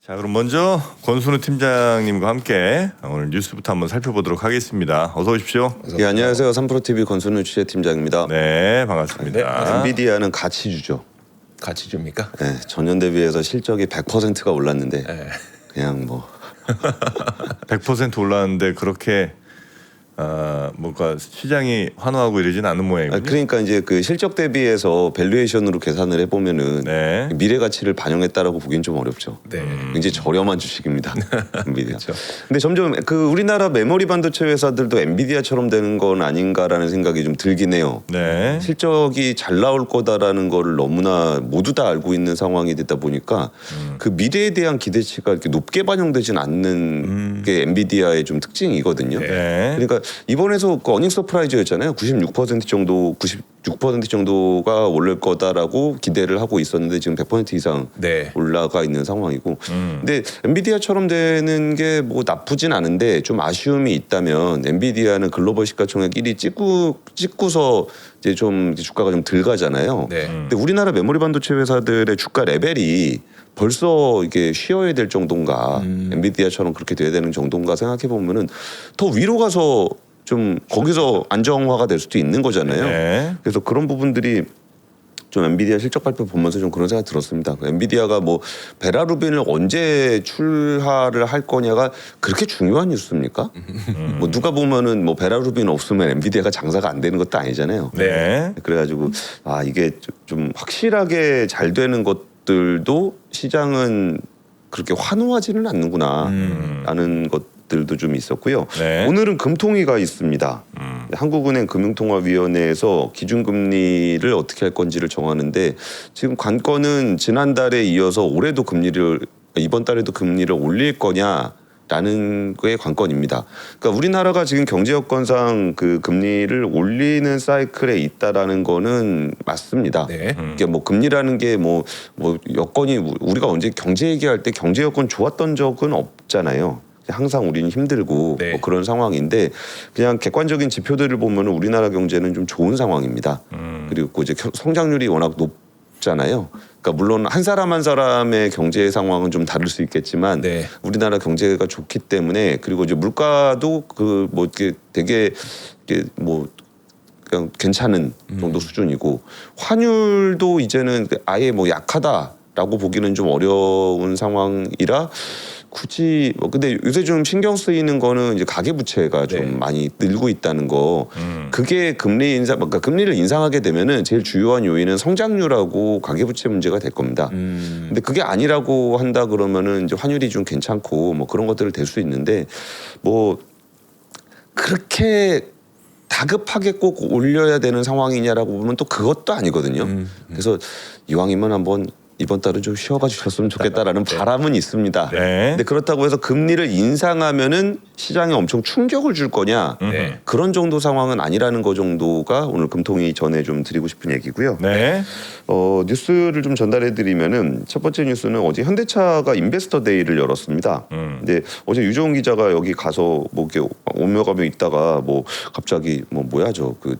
자, 그럼 먼저 권순우 팀장님과 함께 오늘 뉴스부터 한번 살펴보도록 하겠습니다. 어서 오십시오. 예, 안녕하세요. 3프로TV 권순우 취재팀장입니다. 네, 반갑습니다. 엔비디아는 가치주죠. 가치주입니까? 네, 전년 대비해서 실적이 100%가 올랐는데 네. 그냥 뭐 100% 올랐는데 그렇게 뭔가 시장이 환호하고 이러진 않는 모양이군요. 그러니까 이제 그 실적 대비해서 밸류에이션으로 계산을 해보면은 네. 미래 가치를 반영했다라고 보기엔 좀 어렵죠. 네. 굉장히 저렴한 주식입니다. 엔비디아. 근데 점점 그 우리나라 메모리 반도체 회사들도 엔비디아처럼 되는 건 아닌가라는 생각이 좀 들긴 해요. 네. 실적이 잘 나올 거다라는 거를 너무나 모두 다 알고 있는 상황이 되다 보니까 그 미래에 대한 기대치가 이렇게 높게 반영되진 않는 게 엔비디아의 좀 특징이거든요. 네. 그러니까 이번에도 그 어닝 서프라이즈였잖아요. 96% 정도, 96% 정도가 오를 거다라고 기대를 하고 있었는데 지금 100% 이상 네. 올라가 있는 상황이고. 근데 엔비디아처럼 되는 게 뭐 나쁘진 않은데 좀 아쉬움이 있다면 엔비디아는 글로벌 시가총액 1위 찍고서 이제 좀 주가가 좀 덜 가잖아요. 네. 근데 우리나라 메모리 반도체 회사들의 주가 레벨이 벌써 이게 쉬어야 될 정도인가, 엔비디아처럼 그렇게 돼야 되는 정도인가 생각해 보면은 더 위로 가서 좀 거기서 안정화가 될 수도 있는 거잖아요. 네. 그래서 그런 부분들이 좀 엔비디아 실적 발표 보면서 좀 그런 생각 들었습니다. 엔비디아가 뭐 베라루빈을 언제 출하를 할 거냐가 그렇게 중요한 뉴스입니까? 뭐 누가 보면은 뭐 베라루빈 없으면 엔비디아가 장사가 안 되는 것도 아니잖아요. 네. 그래가지고 이게 좀 확실하게 잘 되는 것들도 시장은 그렇게 환호하지는 않는구나라는 것들도 좀 있었고요. 네. 오늘은 금통위가 있습니다. 한국은행 금융통화위원회에서 기준금리를 어떻게 할 건지를 정하는데 지금 관건은 지난달에 이어서 올해도 이번 달에도 금리를 올릴 거냐라는 게 관건입니다. 그러니까 우리나라가 지금 경제 여건상 그 금리를 올리는 사이클에 있다라는 거는 맞습니다. 네. 이게 뭐 금리라는 게 뭐 여건이 우리가 언제 경제 얘기할 때 경제 여건 좋았던 적은 없잖아요. 항상 우리는 힘들고 네. 뭐 그런 상황인데 그냥 객관적인 지표들을 보면 우리나라 경제는 좀 좋은 상황입니다. 그리고 이제 성장률이 워낙 높잖아요. 그러니까 물론 한 사람 한 사람의 경제 상황은 좀 다를 수 있겠지만 네. 우리나라 경제가 좋기 때문에 그리고 이제 물가도 그 뭐 이렇게 되게 뭐 그냥 괜찮은 정도 수준이고 환율도 이제는 아예 뭐 약하다라고 보기는 좀 어려운 상황이라 굳이 뭐 근데 요새 좀 신경 쓰이는 거는 이제 가계 부채가 좀 네. 많이 늘고 있다는 거. 그게 금리 인상, 그러니까 금리를 인상하게 되면은 제일 주요한 요인은 성장률하고 가계 부채 문제가 될 겁니다. 근데 그게 아니라고 한다 그러면은 이제 환율이 좀 괜찮고 뭐 그런 것들을 될 수 있는데 뭐 그렇게 다급하게 꼭 올려야 되는 상황이냐라고 보면 또 그것도 아니거든요. 그래서 이왕이면 한번 이번 달은 좀 쉬어가 주셨으면 좋겠다라는 바람은 있습니다. 네. 근데 그렇다고 해서 금리를 인상하면은 시장에 엄청 충격을 줄 거냐 네. 그런 정도 상황은 아니라는 거 정도가 오늘 금통위 전에 좀 드리고 싶은 얘기고요. 네. 뉴스를 좀 전달해드리면은 첫 번째 뉴스는 어제 현대차가 인베스터 데이를 열었습니다. 근데 어제 유정훈 기자가 여기 가서 뭐 이렇게 오며 가며 있다가 뭐 갑자기 뭐야 그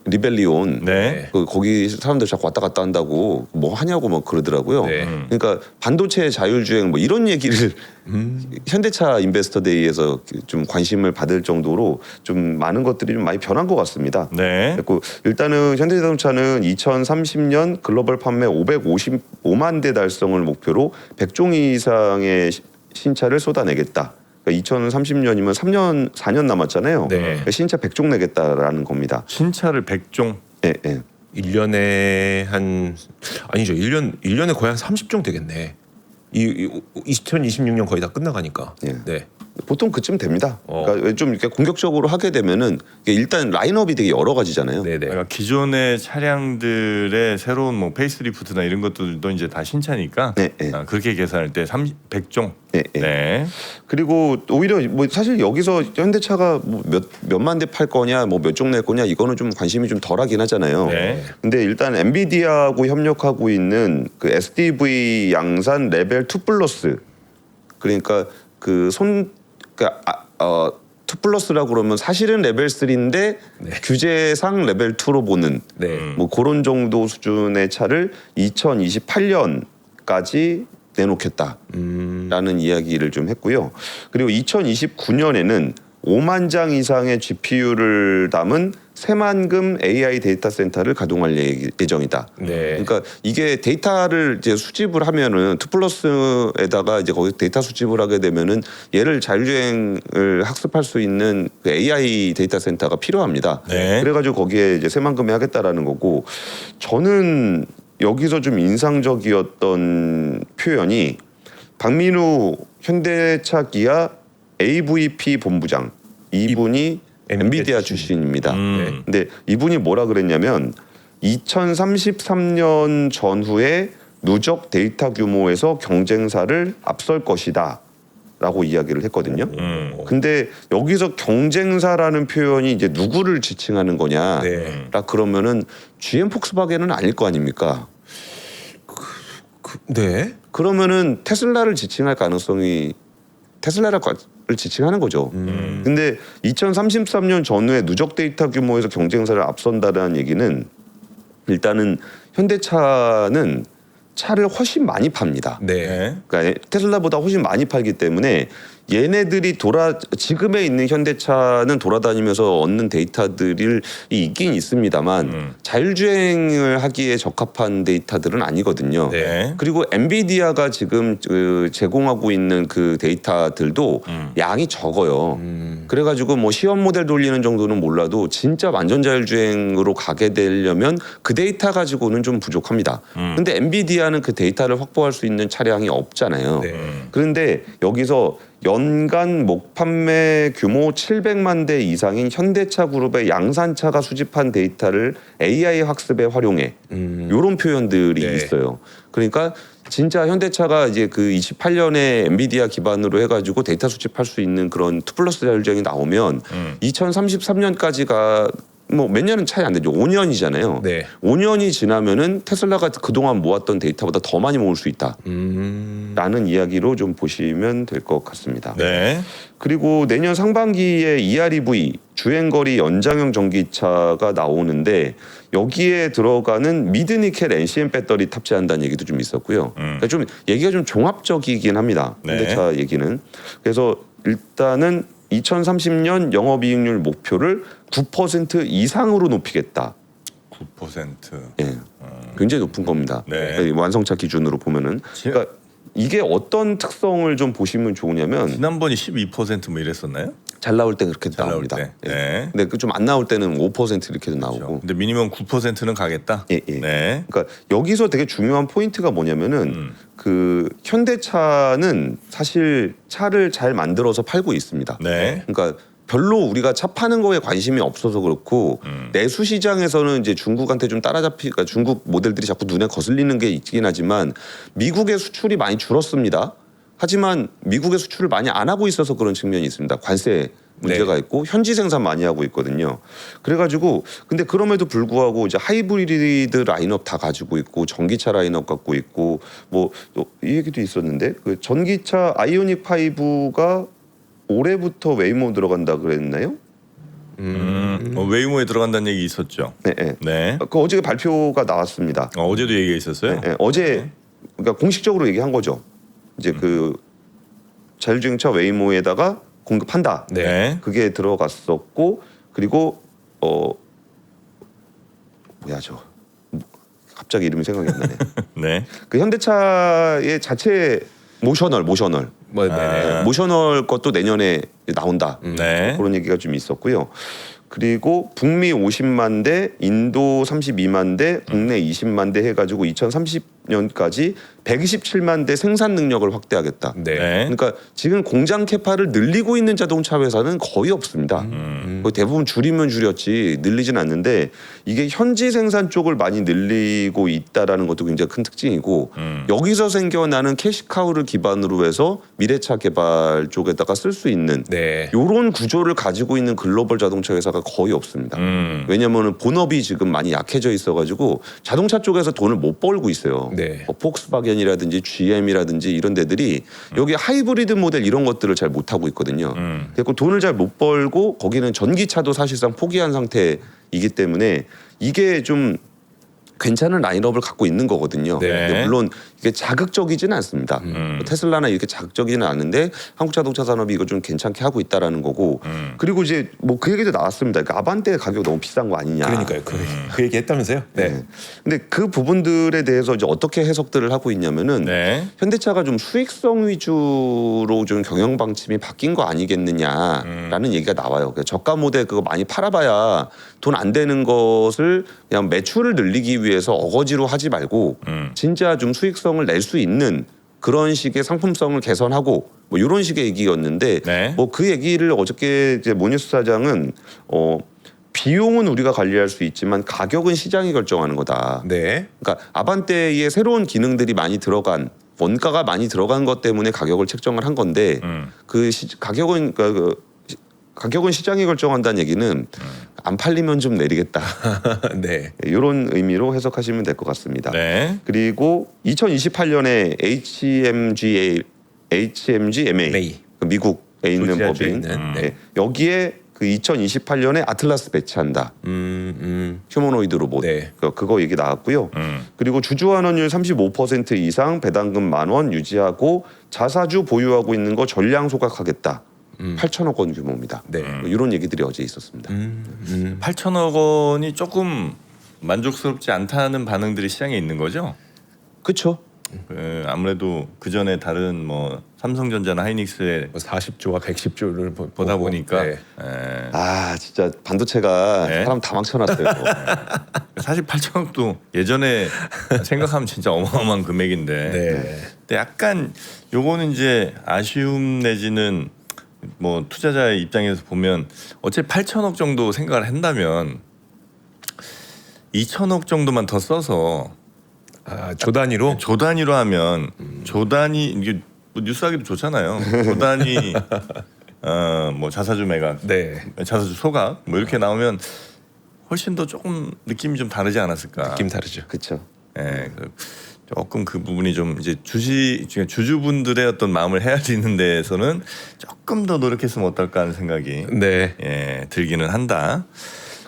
리벨리온 네. 거기 사람들 자꾸 왔다 갔다 한다고 뭐 하냐고 막 그러더라고요. 네. 그러니까 반도체 자율주행 뭐 이런 얘기를 현대차 인베스터 데이에서 좀 관심을 받을 정도로 좀 많은 것들이 좀 많이 변한 것 같습니다. 네. 그리고 일단은 현대자동차는 2030년 글로벌 판매 555만 대 달성을 목표로 100종 이상의 신차를 쏟아내겠다. 그러니까 2030년이면 4년 남았잖아요. 네. 그러니까 신차 100종 내겠다라는 겁니다. 신차를 100종. 예, 예. 1년에 아니죠. 1년에 거의 한 30종 되겠네. 2026년 거의 다 끝나가니까. 예. 네. 보통 그쯤 됩니다. 그러니까 좀 이렇게 공격적으로 하게 되면은 일단 라인업이 되게 여러 가지잖아요. 네, 네. 그러니까 기존의 차량들의 새로운 뭐 페이스리프트나 이런 것들도 이제 다 신차니까 네, 네. 그렇게 계산할 때 100종. 예, 예. 네. 그리고 오히려 뭐 사실 여기서 현대차가 뭐 몇만 대 팔 거냐, 뭐 몇 종 낼 거냐 이거는 좀 관심이 좀 덜하긴 하잖아요. 네. 근데 일단 엔비디아하고 협력하고 있는 그 SDV 양산 레벨 2 플러스 그러니까 그러니까 2 플러스라고 그러면 사실은 레벨 3인데 규제상 레벨 2로 보는 네. 뭐 그런 정도 수준의 차를 2028년까지 내놓겠다라는 이야기를 좀 했고요. 그리고 2029년에는 5만 장 이상의 GPU를 담은 새만금 AI 데이터 센터를 가동할 예정이다. 네. 그러니까 이게 데이터를 이제 수집을 하면은 2플러스에다가 이제 거기 데이터 수집을 하게 되면은 얘를 자율주행을 학습할 수 있는 그 AI 데이터 센터가 필요합니다. 네. 그래가지고 거기에 이제 새만금에 하겠다라는 거고, 저는 여기서 좀 인상적이었던 표현이 박민우 현대차 기아 AVP 본부장, 이분이 엔비디아 출신입니다. 근데 이분이 뭐라 그랬냐면 2033년 전후에 누적 데이터 규모에서 경쟁사를 앞설 것이다 라고 이야기를 했거든요. 근데 여기서 경쟁사라는 표현이 이제 누구를 지칭하는 거냐 네. 라 그러면은 GM 폭스바겐은 아닐 거 아닙니까? 네. 그러면은 테슬라를 지칭할 가능성이, 테슬라를 지칭하는 거죠. 근데 2033년 전후에 누적 데이터 규모에서 경쟁사를 앞선다는 얘기는 일단은 현대차는 차를 훨씬 많이 팝니다. 네. 그러니까 테슬라보다 훨씬 많이 팔기 때문에 얘네들이 지금에 있는 현대차는 돌아다니면서 얻는 데이터들이 있긴 있습니다만 자율주행을 하기에 적합한 데이터들은 아니거든요. 네. 그리고 엔비디아가 지금 제공하고 있는 그 데이터들도 양이 적어요. 그래가지고 뭐 시험 모델 돌리는 정도는 몰라도 진짜 완전 자율주행으로 가게 되려면 그 데이터 가지고는 좀 부족합니다. 근데 엔비디아는 그 데이터를 확보할 수 있는 차량이 없잖아요. 네. 그런데 여기서 연간 목 판매 규모 700만 대 이상인 현대차 그룹의 양산차가 수집한 데이터를 AI 학습에 활용해. 이런 표현들이 네. 있어요. 그러니까 진짜 현대차가 이제 그 28년에 엔비디아 기반으로 해가지고 데이터 수집할 수 있는 그런 2플러스 자율주행이 나오면 2033년까지가 뭐 몇 년은 차이 안 되죠. 5년이잖아요. 네. 5년이 지나면은 테슬라가 그동안 모았던 데이터보다 더 많이 모을 수 있다. 라는 이야기로 좀 보시면 될 것 같습니다. 네. 그리고 내년 상반기에 EREV 주행거리 연장형 전기차가 나오는데 여기에 들어가는 미드니켈 NCM 배터리 탑재한다는 얘기도 좀 있었고요. 그러니까 좀 얘기가 좀 종합적이긴 합니다. 네. 현대차 얘기는. 그래서 일단은 2030년 영업이익률 목표를 9% 이상으로 높이겠다. 9%. 예, 굉장히 높은 겁니다. 네. 완성차 기준으로 보면은. 그러니까 이게 어떤 특성을 좀 보시면 좋으냐면 지난번이 12%뭐 이랬었나요? 잘 나올 때 그렇게 잘 나올 나옵니다. 때. 예. 네. 근데 그 좀 안 나올 때는 5% 이렇게도 나오고. 그렇죠. 근데 미니멈 9%는 가겠다. 예, 예. 네. 그러니까 여기서 되게 중요한 포인트가 뭐냐면은 그 현대차는 사실 차를 잘 만들어서 팔고 있습니다. 네. 그러니까 별로 우리가 차 파는 거에 관심이 없어서 그렇고 내수 시장에서는 이제 중국한테 좀 따라잡히니까 중국 모델들이 자꾸 눈에 거슬리는 게 있긴 하지만 미국의 수출이 많이 줄었습니다. 하지만 미국의 수출을 많이 안 하고 있어서 그런 측면이 있습니다. 관세 문제가 있고 현지 생산 많이 하고 있거든요. 그래가지고 근데 그럼에도 불구하고 이제 하이브리드 라인업 다 가지고 있고 전기차 라인업 갖고 있고 뭐 또 이 얘기도 있었는데 그 전기차 아이오닉 5가 올해부터 웨이모 들어간다 그랬나요? 웨이모에 들어간다는 얘기 있었죠. 네, 네. 네. 그 어제 발표가 나왔습니다. 어제도 얘기가 있었어요. 네, 어제 그러니까 공식적으로 얘기한 거죠. 이제 그 자율주행차 웨이모에다가 공급한다. 네. 그게 들어갔었고 그리고 뭐야 저 갑자기 이름이 생각이 안 나네. 네. 그 현대차의 자체 모셔널 뭐, 네네. 모셔널 것도 내년에 나온다. 네. 그런 얘기가 좀 있었고요. 그리고 북미 50만 대, 인도 32만 대, 국내 20만 대 해가지고 2030년까지 127만 대 생산 능력을 확대하겠다. 네. 네. 그러니까 지금 공장 캐파를 늘리고 있는 자동차 회사는 거의 없습니다. 거의 대부분 줄이면 줄였지 늘리진 않는데 이게 현지 생산 쪽을 많이 늘리고 있다라는 것도 굉장히 큰 특징이고 여기서 생겨나는 캐시카우를 기반으로 해서 미래차 개발 쪽에다가 쓸 수 있는 네. 이런 구조를 가지고 있는 글로벌 자동차 회사가 거의 없습니다. 왜냐하면 본업이 지금 많이 약해져 있어가지고 자동차 쪽에서 돈을 못 벌고 있어요. 네. 뭐 폭스바겐이라든지 GM이라든지 이런 데들이 여기 하이브리드 모델 이런 것들을 잘 못하고 있거든요. 그래서 돈을 잘 못 벌고 거기는 전기차도 사실상 포기한 상태이기 때문에 이게 좀 괜찮은 라인업을 갖고 있는 거거든요. 네. 근데 물론 이게 자극적이지는 않습니다. 테슬라나 이렇게 자극적이지는 않은데 한국 자동차 산업이 이거 좀 괜찮게 하고 있다라는 거고 그리고 이제 뭐 그 얘기도 나왔습니다. 그러니까 아반떼 가격 너무 비싼 거 아니냐. 그러니까요. 그 얘기 했다면서요? 네. 네. 근데 그 부분들에 대해서 이제 어떻게 해석들을 하고 있냐면은 네. 현대차가 좀 수익성 위주로 좀 경영 방침이 바뀐 거 아니겠느냐라는 얘기가 나와요. 그러니까 저가 모델 그거 많이 팔아봐야 돈 안 되는 것을 그냥 매출을 늘리기 위해서 어거지로 하지 말고 진짜 좀 수익성을 낼 수 있는 그런 식의 상품성을 개선하고 뭐 이런 식의 얘기였는데 네. 뭐 그 얘기를 어저께 이제 모니스 사장은 비용은 우리가 관리할 수 있지만 가격은 시장이 결정하는 거다. 네. 그러니까 아반떼에 새로운 기능들이 많이 들어간 원가가 많이 들어간 것 때문에 가격을 책정을 한 건데 가격은 가격은 시장이 결정한다는 얘기는 안 팔리면 좀 내리겠다. 네. 이런 의미로 해석하시면 될 것 같습니다. 네. 그리고 2028년에 HMGMA 그 미국에 있는 조지아주에 법인 있는, 네. 여기에 그 2028년에 아틀라스 배치한다. 휴머노이드 로봇. 네. 그거 얘기 나왔고요. 그리고 주주 환원율 35% 이상 배당금 10,000원 유지하고 자사주 보유하고 있는 거 전량 소각하겠다. 8천억 원 규모입니다. 네. 뭐 이런 얘기들이 어제 있었습니다. 8천억 원이 조금 만족스럽지 않다는 반응들이 시장에 있는 거죠. 그렇죠. 아무래도 그 전에 다른 뭐 삼성전자나 하이닉스의 40조와 110조를 보다 보니까 네. 아 진짜 반도체가 네. 사람 다 망쳐놨어요. 사실 8천억도 예전에 생각하면 진짜 어마어마한 금액인데 네. 근데 약간 요거는 이제 아쉬움 내지는 뭐 투자자의 입장에서 보면 어차피 8천억 정도 생각을 한다면 2천억 정도만 더 써서 조 단위로 조 단위로 하면 조 단위 이게 뭐 뉴스하기도 좋잖아요. 조 단위 뭐 자사주 매각, 네. 자사주 소각 뭐 이렇게 나오면 훨씬 더 조금 느낌이 좀 다르지 않았을까. 느낌 다르죠. 그렇죠. 예, 조금 그 부분이 좀 이제 주주분들의 어떤 마음을 헤아리는 데에서는 조금 더 노력했으면 어떨까 하는 생각이 네. 예, 들기는 한다.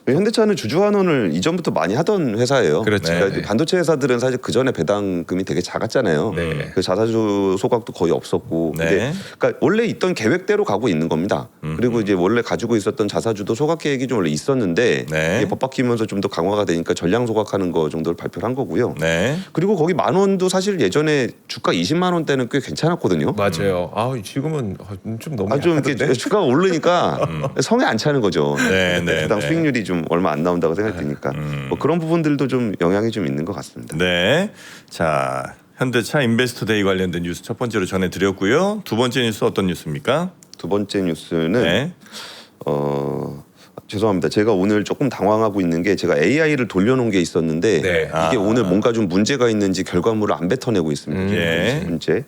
현대차는 주주 환원을 이전부터 많이 하던 회사예요. 그렇죠. 그러니까 네. 반도체 회사들은 사실 그 전에 배당금이 되게 작았잖아요. 네. 그 자사주 소각도 거의 없었고. 네. 근데 그러니까 원래 있던 계획대로 가고 있는 겁니다. 그리고 이제 원래 가지고 있었던 자사주도 소각 계획이 좀 원래 있었는데 네. 이게 법 바뀌면서 좀 더 강화가 되니까 전량 소각하는 거 정도를 발표를 한 거고요. 네. 그리고 거기 10,000원도 사실 예전에 주가 20만 원대는 꽤 괜찮았거든요. 맞아요. 지금은 좀 너무 좀 이렇게 약하던데? 주가가 오르니까 성에 안 차는 거죠. 네, 네, 배당 네. 수익률이 좀 얼마 안 나온다고 생각이 드니까 뭐 그런 부분들도 좀 영향이 좀 있는 것 같습니다. 네. 자, 현대차 인베스터 데이 관련된 뉴스 첫 번째로 전해드렸고요. 두 번째 뉴스 어떤 뉴스입니까? 두 번째 뉴스는 네. 죄송합니다. 제가 오늘 조금 당황하고 있는 게 제가 AI를 돌려놓은 게 있었는데 네. 이게 오늘 뭔가 좀 문제가 있는지 결과물을 안 뱉어내고 있습니다. 예. 문제.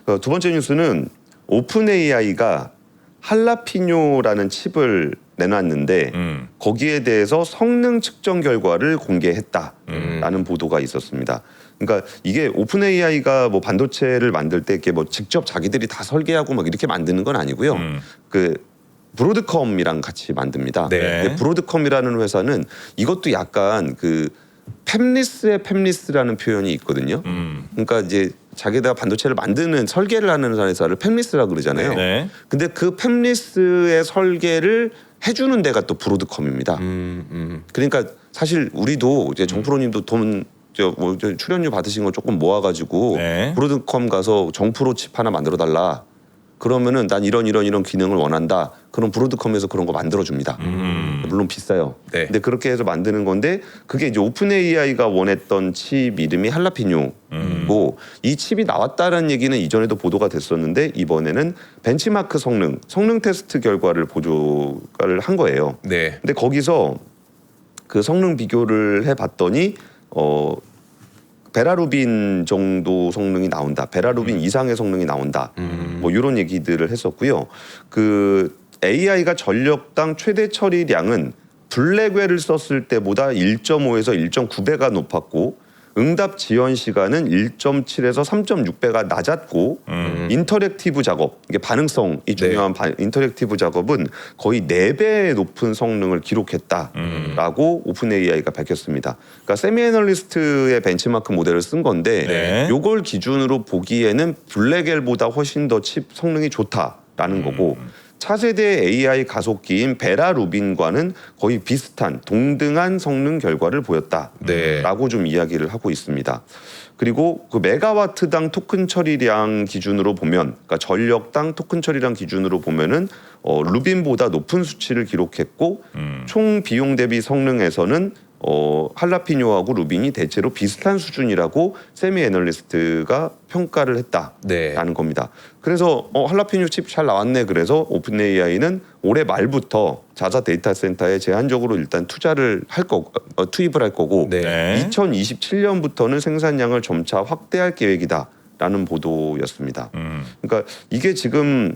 두 번째 뉴스는 오픈 AI가 할라피뇨라는 칩을 내놨는데 거기에 대해서 성능 측정 결과를 공개했다라는 보도가 있었습니다. 그러니까 이게 오픈 AI가 뭐 반도체를 만들 때 이렇게 뭐 직접 자기들이 다 설계하고 막 이렇게 만드는 건 아니고요. 그 브로드컴이랑 같이 만듭니다. 네. 근데 브로드컴이라는 회사는 이것도 약간 그 팹리스의 팹리스라는 표현이 있거든요. 그러니까 이제 자기가 반도체를 만드는 설계를 하는 회사를 팹리스라고 그러잖아요. 네. 근데 그 팹리스의 설계를 해주는 데가 또 브로드컴입니다. 그러니까 사실 우리도 이제 정프로님도 뭐 출연료 받으신 거 조금 모아가지고 네. 브로드컴 가서 정프로 칩 하나 만들어 달라. 그러면은 난 이런 기능을 원한다. 그럼 브로드컴에서 그런 거 만들어 줍니다. 물론 비싸요. 네. 근데 그렇게 해서 만드는 건데 그게 이제 오픈 AI가 원했던 칩 이름이 할라피뇨고 이 칩이 나왔다는 얘기는 이전에도 보도가 됐었는데 이번에는 벤치마크 성능 테스트 결과를 보도를 한 거예요. 네. 근데 거기서 그 성능 비교를 해봤더니 베라루빈 정도 성능이 나온다. 베라루빈 이상의 성능이 나온다. 뭐 이런 얘기들을 했었고요. 그 AI가 전력당 최대 처리량은 블랙웰을 썼을 때보다 1.5에서 1.9배가 높았고 응답 지연 시간은 1.7에서 3.6배가 낮았고 인터랙티브 작업, 이게 반응성이 중요한 인터랙티브 작업은 거의 4배 높은 성능을 기록했다라고 오픈 AI가 밝혔습니다. 그러니까 세미 애널리스트의 벤치마크 모델을 쓴 건데 네. 요걸 기준으로 보기에는 블랙엘보다 훨씬 더 칩 성능이 좋다라는 거고 차세대 AI 가속기인 베라 루빈과는 거의 비슷한 동등한 성능 결과를 보였다라고 네. 좀 이야기를 하고 있습니다. 그리고 그 메가와트당 토큰 처리량 기준으로 보면, 그러니까 전력당 토큰 처리량 기준으로 보면은 루빈보다 높은 수치를 기록했고 총 비용 대비 성능에서는 할라피뇨하고 루빈이 대체로 비슷한 수준이라고 세미 애널리스트가 평가를 했다라는 네. 겁니다. 그래서 할라피뇨 칩 잘 나왔네. 그래서 오픈 AI는 올해 말부터 자사 데이터 센터에 제한적으로 일단 투입을 할 거고 네. 네. 2027년부터는 생산량을 점차 확대할 계획이다라는 보도였습니다. 그러니까 이게 지금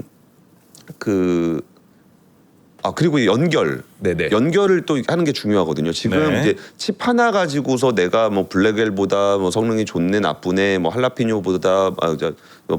그리고 네네. 연결을 또 하는 게 중요하거든요. 지금 네. 이제 칩 하나 가지고서 내가 뭐 블랙엘보다 뭐 성능이 좋네 나쁘네, 뭐 할라피뇨보다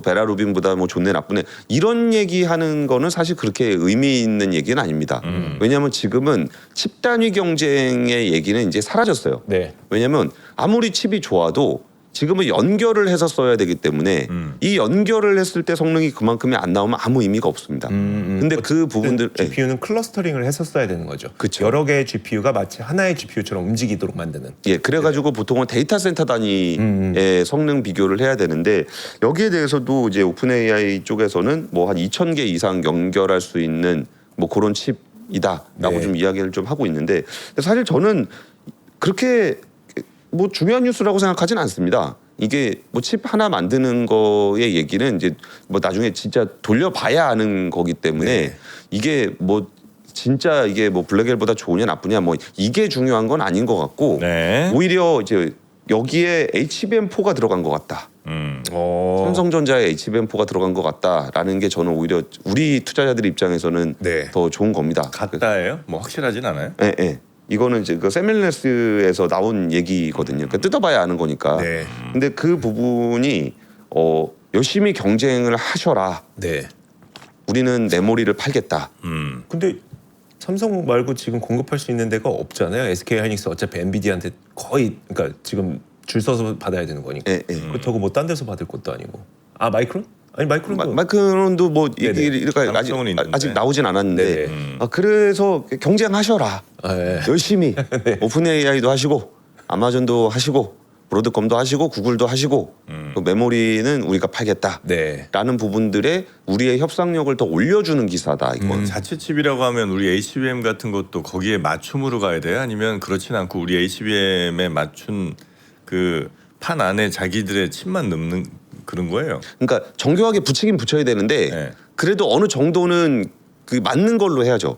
베라루빈보다 뭐 좋네 나쁘네 이런 얘기하는 거는 사실 그렇게 의미 있는 얘기는 아닙니다. 왜냐하면 지금은 칩 단위 경쟁의 얘기는 이제 사라졌어요. 네. 왜냐하면 아무리 칩이 좋아도 지금은 연결을 해서 써야 되기 때문에 이 연결을 했을 때 성능이 그만큼이 안 나오면 아무 의미가 없습니다. 근데 그 부분들 GPU는 클러스터링을 했었어야 되는 거죠. 그쵸. 여러 개의 GPU가 마치 하나의 GPU처럼 움직이도록 만드는. 예, 그래가지고 보통은 데이터 센터 단위의 성능 비교를 해야 되는데 여기에 대해서도 이제 오픈 AI 쪽에서는 뭐 한 2,000개 이상 연결할 수 있는 뭐 그런 칩이다라고 네. 좀 이야기를 좀 하고 있는데 사실 저는 그렇게 뭐 중요한 뉴스라고 생각하진 않습니다. 이게 뭐 칩 하나 만드는 거의 얘기는 이제 뭐 나중에 진짜 돌려봐야 아는 거기 때문에 네. 이게 뭐 진짜 이게 뭐 블랙엘보다 좋으냐 나쁘냐 뭐 이게 중요한 건 아닌 것 같고 네. 오히려 이제 여기에 HBM4가 들어간 것 같다. 삼성전자에 HBM4가 들어간 것 같다라는 게 저는 오히려 우리 투자자들 입장에서는 네. 더 좋은 겁니다. 같다예요? 뭐 확실하진 않아요? 예, 예. 이거는 이제 그 세밀레스에서 나온 얘기거든요. 그러니까 뜯어봐야 아는 거니까. 네. 근데 그 부분이 열심히 경쟁을 하셔라. 네. 우리는 메모리를 팔겠다. 근데 삼성 말고 지금 공급할 수 있는 데가 없잖아요. SK 하이닉스 어차피 엔비디아한테 거의 그러니까 지금 줄 서서 받아야 되는 거니까. 예, 예. 그렇다고 뭐 딴 데서 받을 것도 아니고. 아 마이크론? 아니 마이크론도. 마이크론도 뭐 네네. 얘기가 가능성은 있는데. 아직 나오진 않았는데 네네. 그래서 경쟁하셔라. 아, 예. 열심히 오픈 AI도 하시고 아마존도 하시고 브로드컴도 하시고 구글도 하시고 그 메모리는 우리가 팔겠다. 네. 라는 부분들에 우리의 협상력을 더 올려주는 기사다. 이건 자체 칩이라고 하면 우리 HBM 같은 것도 거기에 맞춤으로 가야 돼요? 아니면 그렇진 않고 우리 HBM에 맞춘 그 판 안에 자기들의 칩만 넣는 그런 거예요? 그러니까 정교하게 붙이긴 붙여야 되는데 네. 그래도 어느 정도는 그 맞는 걸로 해야죠.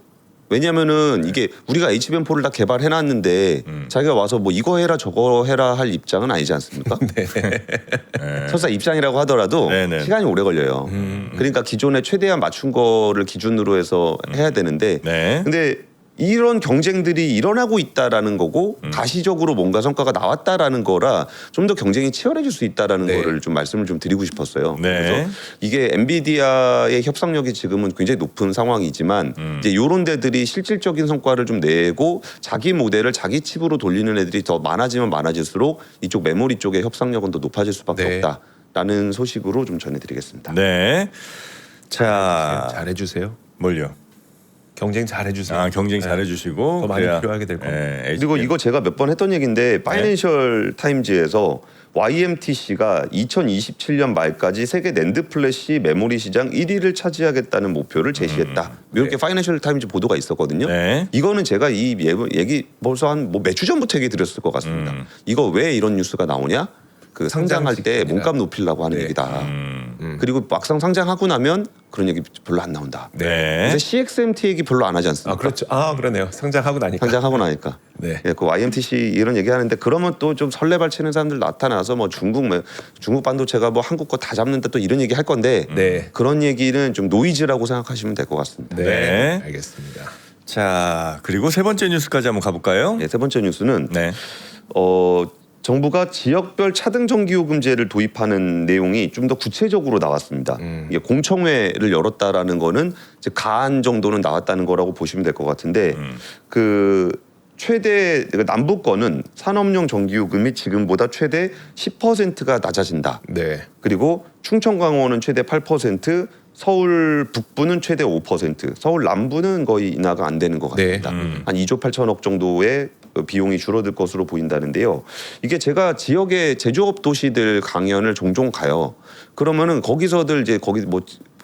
왜냐면은 이게 우리가 HBM4를 다 개발해놨는데 자기가 와서 뭐 이거 해라 저거 해라 할 입장은 아니지 않습니까? 설사 입장이라고 하더라도 네네. 시간이 오래 걸려요. 그러니까 기존에 최대한 맞춘 거를 기준으로 해서 해야 되는데 네. 근데 이런 경쟁들이 일어나고 있다라는 거고 가시적으로 뭔가 성과가 나왔다라는 거라 좀 더 경쟁이 치열해질 수 있다라는 네. 거를 좀 말씀을 좀 드리고 싶었어요. 네. 그래서 이게 엔비디아의 협상력이 지금은 굉장히 높은 상황이지만 이제 이런 데들이 실질적인 성과를 좀 내고 자기 모델을 자기 칩으로 돌리는 애들이 더 많아지면 많아질수록 이쪽 메모리 쪽의 협상력은 더 높아질 수밖에 네. 없다라는 소식으로 좀 전해드리겠습니다. 네. 자, 잘해주세요. 뭘요? 경쟁 잘해주세요. 아, 경쟁 잘해주시고 더 많이 그래야, 필요하게 될 겁니다. 그리고 이거 제가 몇 번 했던 얘기인데 파이낸셜 타임즈에서 YMTC가 2027년 말까지 세계 낸드 플래시 메모리 시장 1위를 차지하겠다는 목표를 제시했다. 이렇게 파이낸셜 타임즈 보도가 있었거든요. 네. 이거는 제가 이 얘기 벌써 한 뭐 몇 주 전부터 얘기 드렸을 것 같습니다. 이거 왜 이런 뉴스가 나오냐? 그 상장할 때 직전이라. 몸값 높이려고 하는 네. 얘기다. 그리고 막상 상장하고 나면 그런 얘기 별로 안 나온다. 네. 근데 CXMT 얘기 별로 안 하지 않습니까? 아 그렇죠. 아 그러네요. 상장하고 나니까. 상장하고 나니까. 네. 예, 그 YMTC 이런 얘기하는데 그러면 또 좀 설레발치는 사람들 나타나서 뭐 중국 반도체가 뭐 한국 거 다 잡는다 또 이런 얘기 할 건데 네. 그런 얘기는 좀 노이즈라고 생각하시면 될 것 같습니다. 네. 네. 알겠습니다. 자, 그리고 세 번째 뉴스까지 한번 가볼까요? 세 번째 뉴스는 네. 정부가 지역별 차등 전기요금제를 도입하는 내용이 좀 더 구체적으로 나왔습니다. 이게 공청회를 열었다라는 거는 이제 가안 정도는 나왔다는 거라고 보시면 될 것 같은데 그 최대 남부권은 산업용 전기요금이 지금보다 최대 10%가 낮아진다. 네. 그리고 충청 강원은 최대 8%, 서울 북부는 최대 5%, 서울 남부는 거의 인하가 안 되는 것 같습니다. 한 2조 8천억 정도의 비용이 줄어들 것으로 보인다는데요. 이게 제가 지역의 제조업 도시들 강연을 종종 가요. 그러면은 거기서들 이제 거기 뭐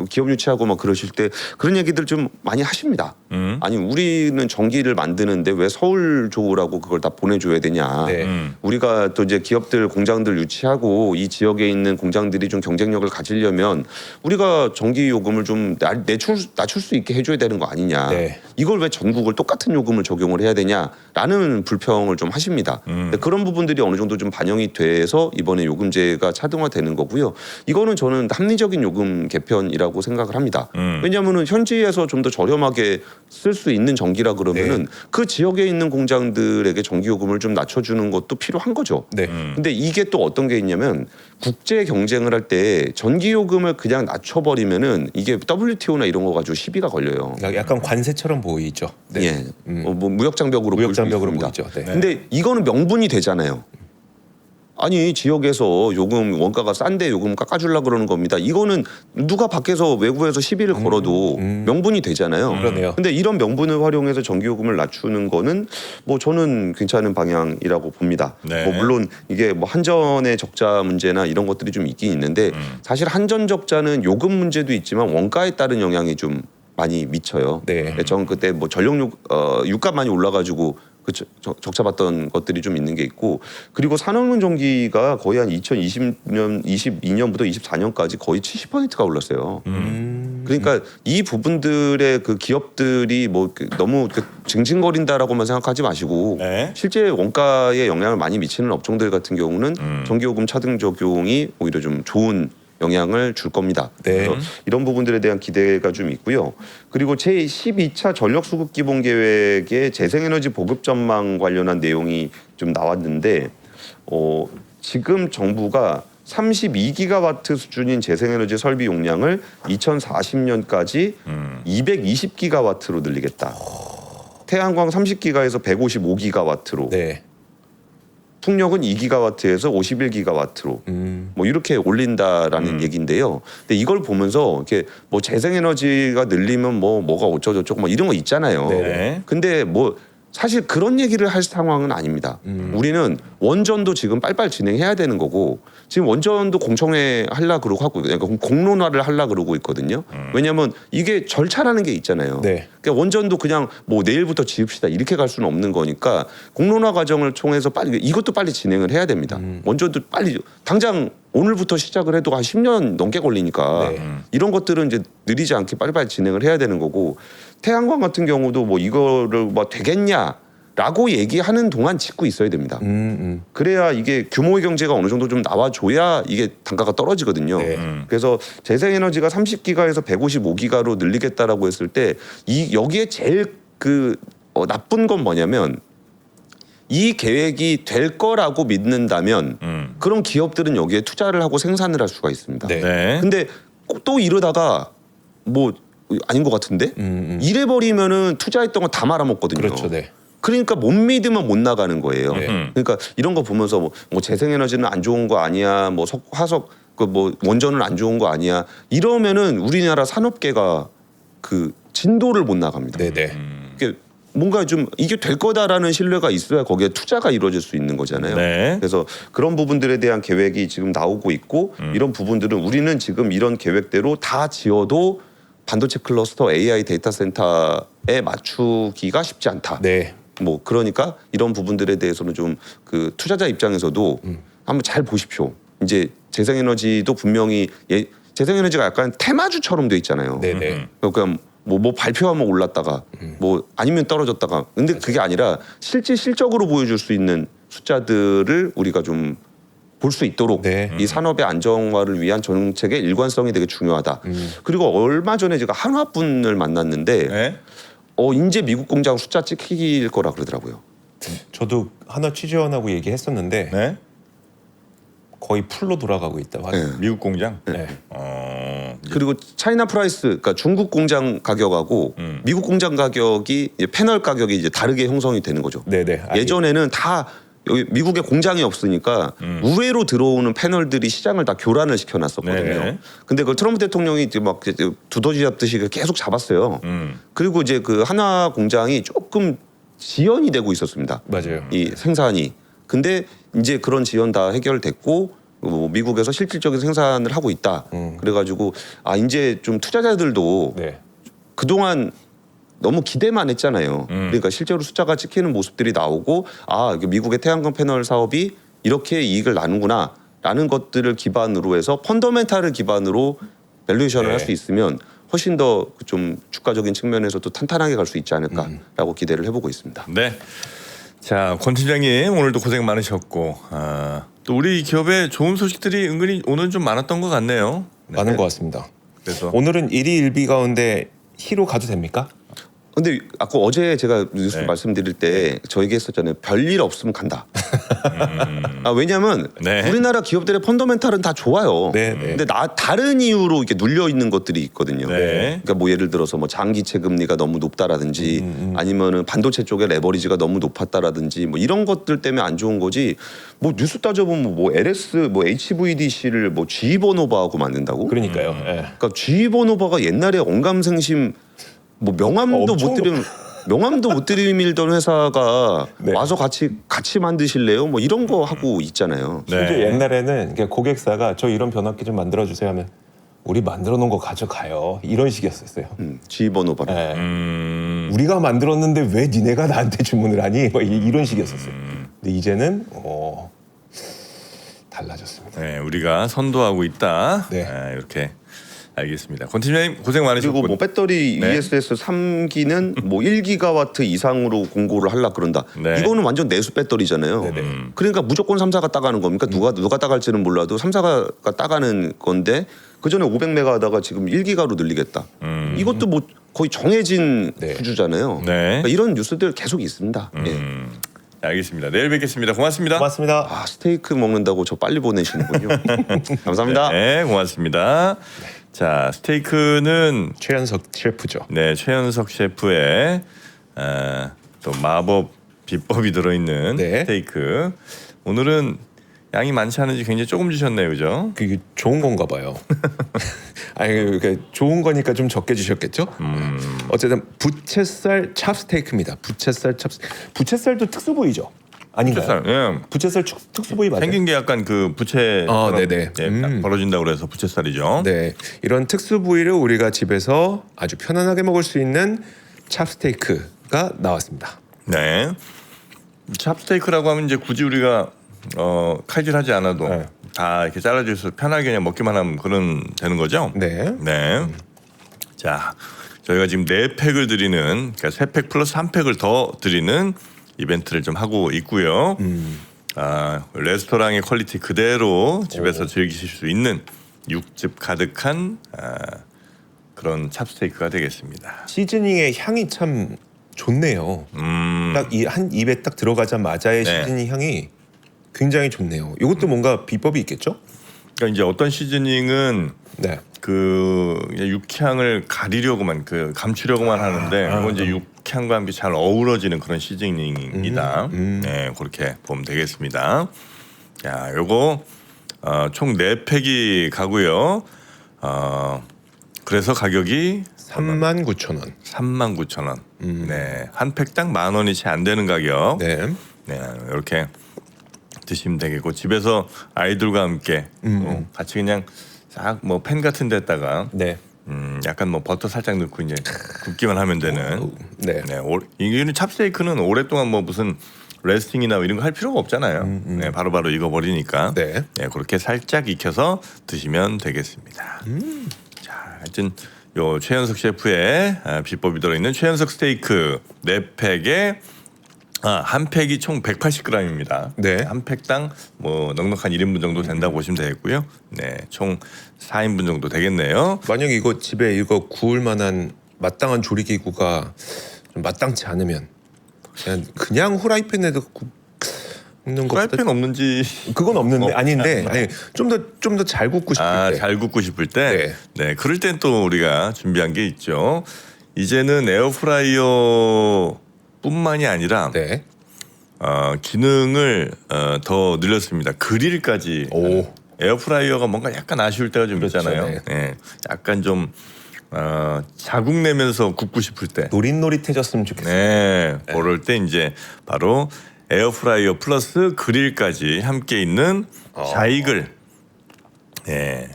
기업 유치하고 막 그러실 때 그런 얘기들 좀 많이 하십니다. 아니 우리는 전기를 만드는데 왜 서울 조라고 그걸 다 보내줘야 되냐. 네. 우리가 또 이제 기업들 공장들 유치하고 이 지역에 있는 공장들이 좀 경쟁력을 가지려면 우리가 전기 요금을 좀 낮출 수 있게 해줘야 되는 거 아니냐. 네. 이걸 왜 전국을 똑같은 요금을 적용을 해야 되냐라는 불평을 좀 하십니다. 근데 그런 부분들이 어느 정도 좀 반영이 돼서 이번에 요금제가 차등화되는 거고요. 이거는 저는 합리적인 요금 개편이라고 생각을 합니다. 왜냐하면은 현지에서 좀 더 저렴하게 쓸 수 있는 전기라 그러면은 그 지역에 있는 공장들에게 전기 요금을 좀 낮춰주는 것도 필요한 거죠. 네. 근데 이게 또 어떤 게 있냐면 국제 경쟁을 할 때 전기 요금을 그냥 낮춰버리면은 이게 WTO나 이런 거 가지고 시비가 걸려요. 약간 관세처럼 보이죠. 네. 예, 뭐 무역장벽으로 보일 수 무역장벽으로 있습니다. 보이죠. 네. 근데 이거는 명분이 되잖아요. 아니 지역에서 요금 원가가 싼데 요금 깎아주려고 그러는 겁니다. 이거는 누가 밖에서 외부에서 시비를 걸어도 명분이 되잖아요. 그러네요. 근데 이런 명분을 활용해서 전기요금을 낮추는 거는 뭐 저는 괜찮은 방향이라고 봅니다. 네. 뭐 물론 이게 뭐 한전의 적자 문제나 이런 것들이 좀 있긴 있는데 사실 한전 적자는 요금 문제도 있지만 원가에 따른 영향이 좀 많이 미쳐요. 네. 전 그때 뭐 전력료 유가 많이 올라가지고 그 적자 봤던 것들이 좀 있는 게 있고 그리고 산업용 전기가 거의 한 2020년, 22년부터 24년까지 거의 70%가 올랐어요. 그러니까 이 부분들의 그 기업들이 뭐 너무 징징거린다라고만 생각하지 마시고 네. 실제 원가에 영향을 많이 미치는 업종들 같은 경우는 전기요금 차등 적용이 오히려 좀 좋은 영향을 줄 겁니다. 네. 그래서 이런 부분들에 대한 기대가 좀 있고요. 그리고 제12차 전력수급기본계획의 재생에너지 보급 전망 관련한 내용이 좀 나왔는데 지금 정부가 32기가와트 수준인 재생에너지 설비 용량을 2040년까지 220기가와트로 늘리겠다. 태양광 30기가에서 155기가와트로. 네. 풍력은 2기가와트에서 51기가와트로 뭐 이렇게 올린다라는 얘기인데요. 근데 이걸 보면서 이렇게 뭐 재생에너지가 늘리면 뭐가 어쩌고저쩌고 뭐 이런 거 있잖아요. 네. 근데 뭐 사실 그런 얘기를 할 상황은 아닙니다. 우리는 원전도 지금 빨리빨리 진행해야 되는 거고 지금 원전도 공청회 하려 그러고 하고 그러니까 공론화를 하려 그러고 있거든요. 왜냐하면 이게 절차라는 게 있잖아요. 네. 그러니까 원전도 그냥 뭐 내일부터 지읍시다 이렇게 갈 수는 없는 거니까 공론화 과정을 통해서 빨리 이것도 빨리 진행을 해야 됩니다. 원전도 빨리 당장 오늘부터 시작을 해도 한 10년 넘게 걸리니까 이런 것들은 이제 느리지 않게 빨리빨리 진행을 해야 되는 거고 태양광 같은 경우도 뭐 이거를 뭐 되겠냐라고 얘기하는 동안 짓고 있어야 됩니다. 그래야 이게 규모의 경제가 어느 정도 좀 나와줘야 이게 단가가 떨어지거든요. 네. 그래서 재생에너지가 30기가에서 155기가로 늘리겠다라고 했을 때 여기에 제일 나쁜 건 뭐냐면 이 계획이 될 거라고 믿는다면 그럼 기업들은 여기에 투자를 하고 생산을 할 수가 있습니다. 네. 네. 근데 또 이러다가 뭐 아닌 것 같은데 이래 버리면은 투자했던 거 다 말아먹거든요. 그렇죠. 네. 그러니까 못 믿으면 못 나가는 거예요. 네. 그러니까 이런 거 보면서 뭐 재생에너지는 안 좋은 거 아니야, 뭐 화석 뭐 원전은 안 좋은 거 아니야. 이러면은 우리나라 산업계가 그 진도를 못 나갑니다. 네네. 그러니까 뭔가 좀 이게 될 거다라는 신뢰가 있어야 거기에 투자가 이루어질 수 있는 거잖아요. 네. 그래서 그런 부분들에 대한 계획이 지금 나오고 있고 이런 부분들은 우리는 지금 이런 계획대로 다 지어도 반도체 클러스터 AI 데이터 센터에 맞추기가 쉽지 않다. 네. 뭐 그러니까 이런 부분들에 대해서는 좀 그 투자자 입장에서도 한번 잘 보십시오. 이제 재생에너지도 분명히 재생에너지가 약간 테마주처럼 돼 있잖아요. 네네. 그러니까 뭐 발표하면 올랐다가 뭐 아니면 떨어졌다가 근데 그게 아니라 실질적으로 보여줄 수 있는 숫자들을 우리가 좀 볼 수 있도록 네. 이 산업의 안정화를 위한 정책의 일관성이 되게 중요하다. 그리고 얼마 전에 제가 한화분을 만났는데 네. 이제 미국 공장 숫자 찍힐 거라 그러더라고요. 저도 하나 취재원하고 얘기했었는데 네. 거의 풀로 돌아가고 있다고 하죠. 네. 미국 공장. 네. 그리고 차이나 프라이스, 그러니까 중국 공장 가격하고 미국 공장 가격이 이제 패널 가격이 이제 다르게 형성이 되는 거죠. 네네. 예전에는 다 여기 미국에 공장이 없으니까 우회로 들어오는 패널들이 시장을 다 교란을 시켜놨었거든요. 네. 근데 그 트럼프 대통령이 이제 막 두더지 잡듯이 계속 잡았어요. 그리고 이제 그 하나 공장이 조금 지연이 되고 있었습니다. 맞아요. 이 생산이. 근데 이제 그런 지연 다 해결됐고 미국에서 실질적인 생산을 하고 있다. 그래가지고 이제 좀 투자자들도 네. 그동안 너무 기대만 했잖아요. 그러니까 실제로 숫자가 찍히는 모습들이 나오고 이게 미국의 태양광 패널 사업이 이렇게 이익을 나누구나라는 것들을 기반으로 해서 펀더멘탈을 기반으로 밸류에이션을 네. 할 수 있으면 훨씬 더 좀 주가적인 측면에서도 탄탄하게 갈 수 있지 않을까라고 기대를 해보고 있습니다. 네. 자, 권 팀장님 오늘도 고생 많으셨고 또 우리 기업에 좋은 소식들이 은근히 오늘 좀 많았던 것 같네요. 네. 많은 것 같습니다. 그래서 오늘은 일희일비 가운데 희로 가도 됩니까? 근데 아까 어제 제가 뉴스 네. 말씀드릴 때 저 얘기했었잖아요. 별일 없으면 간다. 왜냐하면 네. 우리나라 기업들의 펀더멘탈은 다 좋아요. 네, 네. 근데 다른 이유로 이렇게 눌려 있는 것들이 있거든요. 네. 그러니까 뭐 예를 들어서 뭐 장기채 금리가 너무 높다라든지 아니면은 반도체 쪽에 레버리지가 너무 높았다라든지 뭐 이런 것들 때문에 안 좋은 거지. 뭐 뉴스 따져보면 뭐 LS, 뭐 HVDC를 뭐 GE버노바하고 만든다고? 그러니까요. 예. 그러니까 GE버노바가 옛날에 언감생심 뭐 명함도 엄청 못 드리면 명함도 못 들이밀던 회사가 네. 와서 같이 만드실래요? 뭐 이런 거 하고 있잖아요. 네. 심지어 옛날에는 그냥 고객사가 저 이런 변압기 좀 만들어 주세요 하면 우리 만들어 놓은 거 가져가요. 이런 식이었어요. GE버노바를. 예. 우리가 만들었는데 왜 니네가 나한테 주문을 하니? 뭐 이런 식이었었어요. 근데 이제는 달라졌습니다. 네, 우리가 선도하고 있다. 네. 이렇게 알겠습니다. 권 팀장님 고생 많으셨고 그리고 뭐 배터리 네. ESS 3기는 뭐 1기가와트 이상으로 공고를 하려고 그런다. 네. 이거는 완전 내수 배터리잖아요. 그러니까 무조건 3사가 따가는 겁니까? 누가 따갈지는 몰라도 3사가 따가는 건데 그 전에 500메가 하다가 지금 1기가로 늘리겠다. 이것도 뭐 거의 정해진 네. 구조잖아요. 네. 그러니까 이런 뉴스들 계속 있습니다. 예. 알겠습니다. 내일 뵙겠습니다. 고맙습니다. 고맙습니다. 스테이크 먹는다고 저 빨리 보내시는군요. 감사합니다. 네, 고맙습니다. 자, 스테이크는 최현석 셰프죠. 네, 최현석 셰프의 또 마법 비법이 들어있는 네. 스테이크. 오늘은 양이 많지 않은지 굉장히 조금 주셨네요, 그죠? 그게 좋은 건가 봐요. 아니 그러니까 좋은 거니까 좀 적게 주셨겠죠? 어쨌든 부채살 찹스테이크입니다. 부채살도 특수 부위죠? 아닌가요? 부채살, 예. 부채살 특수 부위 맞아요? 생긴 게 약간 그 부채 네네. 딱 벌어진다고 그래서 부채살이죠. 네, 이런 특수 부위를 우리가 집에서 아주 편안하게 먹을 수 있는 찹스테이크가 나왔습니다. 네. 찹스테이크라고 하면 이제 굳이 우리가 칼질하지 않아도 네. 다 이렇게 잘라줘서 편하게 그냥 먹기만 하면 그런 되는 거죠. 네. 네. 자, 저희가 지금 4팩을 드리는, 그러니까 3팩 플러스 1팩을 더 드리는 이벤트를 좀 하고 있고요. 레스토랑의 퀄리티 그대로 집에서 즐기실 수 있는 육즙 가득한 그런 찹스테이크가 되겠습니다. 시즈닝의 향이 참 좋네요. 딱 이 한 입에 딱 들어가자마자의 네. 시즈닝 향이 굉장히 좋네요. 이것도 뭔가 비법이 있겠죠? 그러니까 이제 어떤 시즈닝은 네. 그 육향을 가리려고만 감추려고만 하는데 그건 이제 육향과 함께 잘 어우러지는 그런 시즈닝입니다. 네, 그렇게 보면 되겠습니다. 자, 요거 총 4팩이 가고요. 그래서 가격이 39,000원. 39,000원. 네, 한 팩당 10,000원이 채 안 되는 가격. 네. 네, 이렇게 드시면 되겠고 집에서 아이들과 함께 같이 그냥 싹 뭐 팬 같은 데다가 네. 약간 뭐 버터 살짝 넣고 이제 굽기만 하면 되는. 네. 네, 이거는 찹스테이크는 오랫동안 뭐 무슨 레스팅이나 이런 거 할 필요가 없잖아요. 네, 바로바로 익어버리니까. 네. 네, 그렇게 살짝 익혀서 드시면 되겠습니다. 자, 하여튼 요 최현석 셰프의 비법이 들어있는 최현석 스테이크 4팩에 한 팩이 총 180g입니다. 네. 한 팩당 뭐 넉넉한 1인분 정도 된다고 보시면 되겠고요. 네, 총 4인분 정도 되겠네요. 만약 이거 집에 이거 구울 만한 마땅한 조리 기구가 좀 마땅치 않으면 그냥 후라이팬에도 굽는 것보다 프라이팬 없는지 그건 없는데 아닌데 아니, 좀 더 잘 굽고 싶을 때. 잘 굽고 싶을 때 네, 그럴 땐 또 우리가 준비한 게 있죠. 이제는 에어프라이어뿐만이 아니라 네. 기능을 더 늘렸습니다. 그릴까지. 오. 에어프라이어가 뭔가 약간 아쉬울 때가 좀 그렇죠, 있잖아요. 네. 네, 약간 좀 자국 내면서 굽고 싶을 때. 노릿노릿해졌으면 좋겠어요. 네, 그럴 때 이제 바로 에어프라이어 플러스 그릴까지 함께 있는 자이글,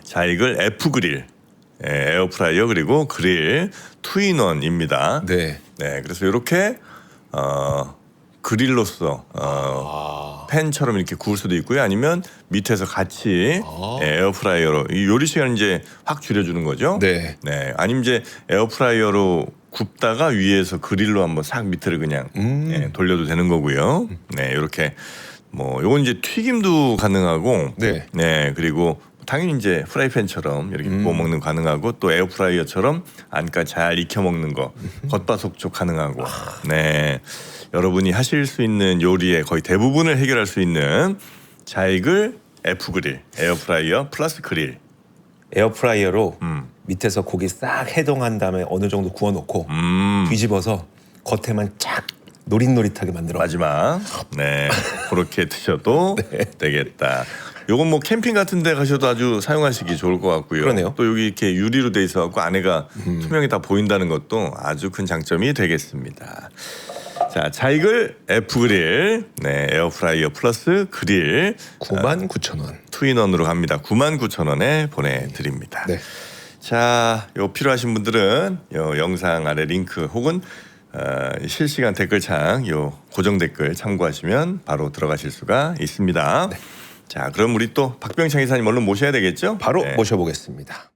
자이글 F 그릴, 에어프라이어 그리고 그릴 투인원입니다. 네. 네, 그래서 이렇게 그릴로서 팬처럼 이렇게 구울 수도 있고요. 아니면 밑에서 같이 에어프라이어로 이 요리 시간 이제 확 줄여주는 거죠. 네. 네, 아니면 이제 에어프라이어로 굽다가 위에서 그릴로 한번 싹 밑을 그냥 돌려도 되는 거고요. 네, 이렇게 뭐 요건 이제 튀김도 가능하고, 네. 그리고 당연히 이제 프라이팬처럼 이렇게 구워 먹는 거 가능하고 또 에어프라이어처럼 안까 잘 익혀 먹는 거 겉바속촉 가능하고, 네, 여러분이 하실 수 있는 요리의 거의 대부분을 해결할 수 있는 자이글 F 그릴 에어프라이어 플러스 그릴. 에어프라이어로 밑에서 고기 싹 해동한 다음에 어느 정도 구워놓고 뒤집어서 겉에만 쫙 노릿노릿하게 만들어. 마지막 네 그렇게 드셔도 되겠다. 요건 뭐 캠핑 같은 데 가셔도 아주 사용하시기 좋을 것 같고요. 그러네요. 또 여기 이렇게 유리로 돼 있어 갖고 안에가 투명히 다 보인다는 것도 아주 큰 장점이 되겠습니다. 자, 자이글 F 그릴, 네, 에어프라이어 플러스 그릴 99,000원. 투인원으로 갑니다. 99,000원에 보내드립니다. 네. 자, 요 필요하신 분들은 요 영상 아래 링크 혹은 실시간 댓글창 요 고정 댓글 참고하시면 바로 들어가실 수가 있습니다. 자, 그럼 우리 또 박병창 이사님 얼른 모셔야 되겠죠? 바로 네. 모셔보겠습니다.